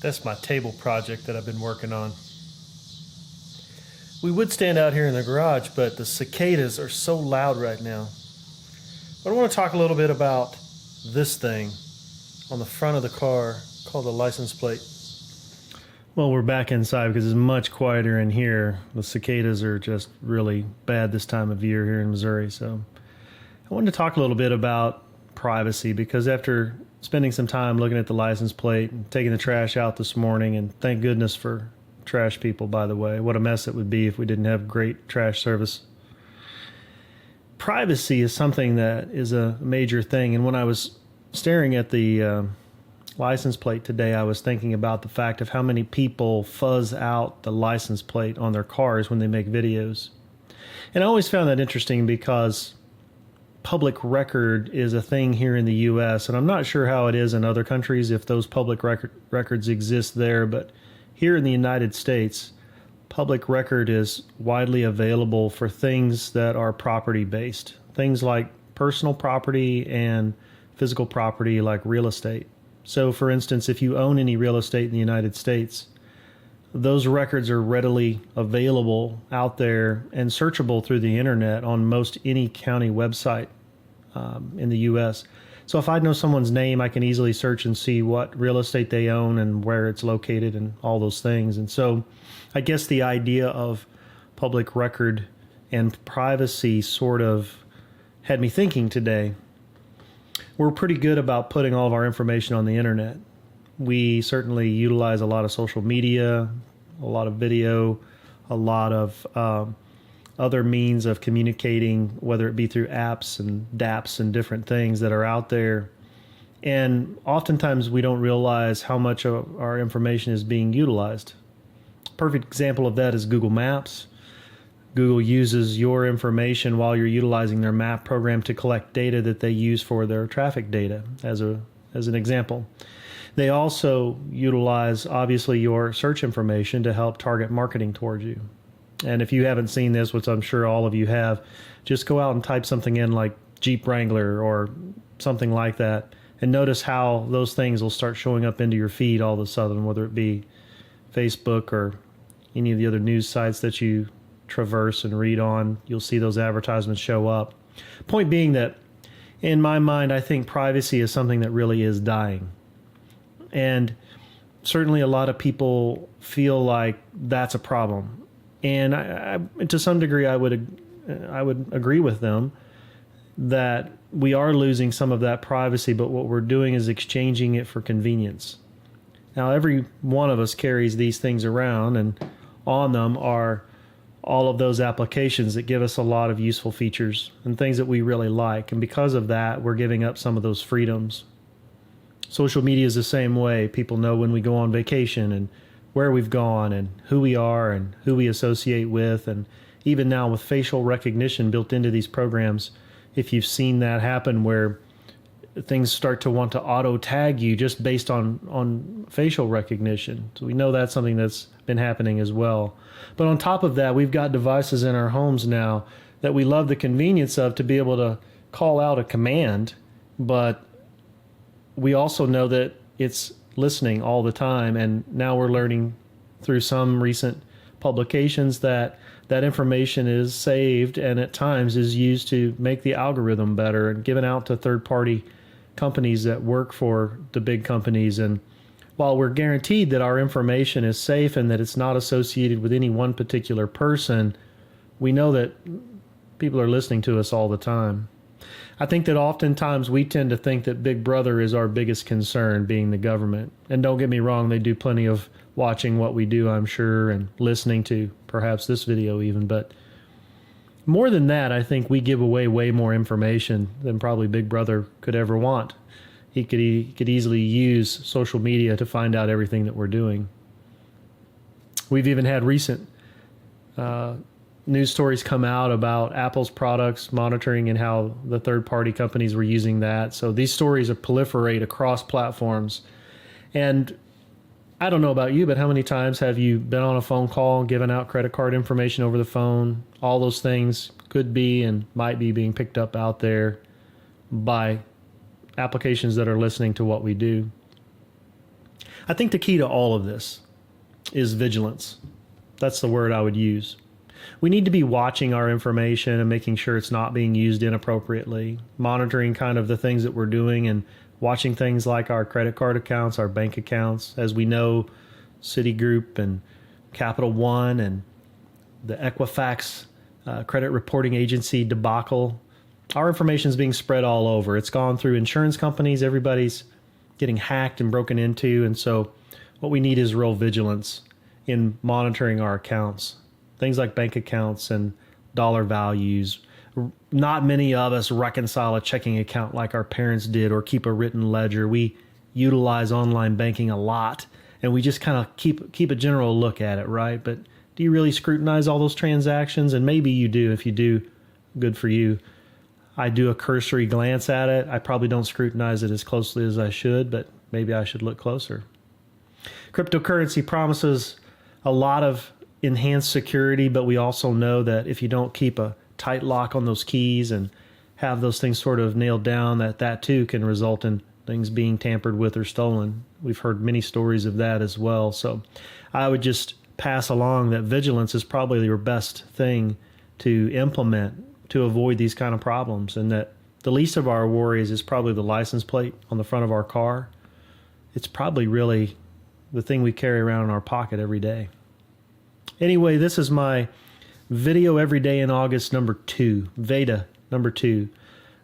That's my table project that I've been working on. We would stand out here in the garage, but the cicadas are so loud right now. But I want to talk a little bit about this thing on the front of the car called the license plate. Well, we're back inside because it's much quieter in here. The cicadas are just really bad this time of year here in Missouri. So I wanted to talk a little bit about privacy, because after spending some time looking at the license plate and taking the trash out this morning, and thank goodness for trash people, by the way. What a mess it would be if we didn't have great trash service. Privacy is something that is a major thing. And when I was staring at the license plate today, I was thinking about the fact of how many people fuzz out the license plate on their cars when they make videos. And I always found that interesting because public record is a thing here in the U.S., and I'm not sure how it is in other countries if those public records exist there, but here in the United States, public record is widely available for things that are property-based, things like personal property and physical property like real estate. So, for instance, if you own any real estate in the United States, those records are readily available out there and searchable through the internet on most any county website in the U.S. So if I know someone's name, I can easily search and see what real estate they own and where it's located and all those things. And so I guess the idea of public record and privacy sort of had me thinking today. We're pretty good about putting all of our information on the internet. We certainly utilize a lot of social media, a lot of video, a lot of other means of communicating, whether it be through apps and dApps and different things that are out there. And oftentimes we don't realize how much of our information is being utilized. Perfect example of that is Google Maps. Google uses your information while you're utilizing their map program to collect data that they use for their traffic data, as an example. They also utilize, obviously, your search information to help target marketing towards you. And if you haven't seen this, which I'm sure all of you have, just go out and type something in like Jeep Wrangler or something like that, and notice how those things will start showing up into your feed all of a sudden, whether it be Facebook or any of the other news sites that you traverse and read on. You'll see those advertisements show up. Point being that, in my mind, I think privacy is something that really is dying. And certainly a lot of people feel like that's a problem. And I, to some degree, I would agree with them that we are losing some of that privacy, but what we're doing is exchanging it for convenience. Now, every one of us carries these things around, and on them are all of those applications that give us a lot of useful features and things that we really like. And because of that, we're giving up some of those freedoms. Social media is the same way. People know when we go on vacation and where we've gone and who we are and who we associate with. And even now with facial recognition built into these programs, if you've seen that happen where things start to want to auto tag you just based on facial recognition. So we know that's something that's been happening as well. But on top of that, we've got devices in our homes now that we love the convenience of, to be able to call out a command, but we also know that it's listening all the time. And now we're learning through some recent publications that that information is saved and at times is used to make the algorithm better and given out to third-party companies that work for the big companies. And while we're guaranteed that our information is safe and that it's not associated with any one particular person, we know that people are listening to us all the time. I think that oftentimes we tend to think that Big Brother is our biggest concern, being the government. And don't get me wrong, they do plenty of watching what we do, I'm sure, and listening to perhaps this video even. But more than that, I think we give away way more information than probably Big Brother could ever want. He could easily use social media to find out everything that we're doing. We've even had recent news stories come out about Apple's products monitoring and how the third-party companies were using that. So these stories are proliferate across platforms. And I don't know about you, but how many times have you been on a phone call, given out credit card information over the phone? All those things could be and might be being picked up out there by applications that are listening to what we do. I think the key to all of this is vigilance. That's the word I would use. We need to be watching our information and making sure it's not being used inappropriately, monitoring kind of the things that we're doing and watching things like our credit card accounts, our bank accounts. As we know, Citigroup and Capital One and the Equifax credit reporting agency debacle, our information is being spread all over. It's gone through insurance companies. Everybody's getting hacked and broken into. And so what we need is real vigilance in monitoring our accounts. Things like bank accounts and dollar values. Not many of us reconcile a checking account like our parents did or keep a written ledger. We utilize online banking a lot, and we just kind of keep a general look at it, right? But do you really scrutinize all those transactions? And maybe you do. If you do, good for you. I do a cursory glance at it. I probably don't scrutinize it as closely as I should, but maybe I should look closer. Cryptocurrency promises a lot of enhanced security, but we also know that if you don't keep a tight lock on those keys and have those things sort of nailed down, that too can result in things being tampered with or stolen. We've heard many stories of that as well. So I would just pass along that vigilance is probably your best thing to implement to avoid these kind of problems, and that the least of our worries is probably the license plate on the front of our car. It's probably really the thing we carry around in our pocket every day. Anyway, this is my video every day in August number 2, VEDA number 2.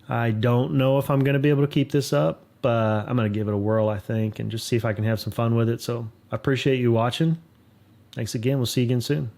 I don't know if I'm going to be able to keep this up. I'm going to give it a whirl, I think, and just see if I can have some fun with it. So I appreciate you watching. Thanks again. We'll see you again soon.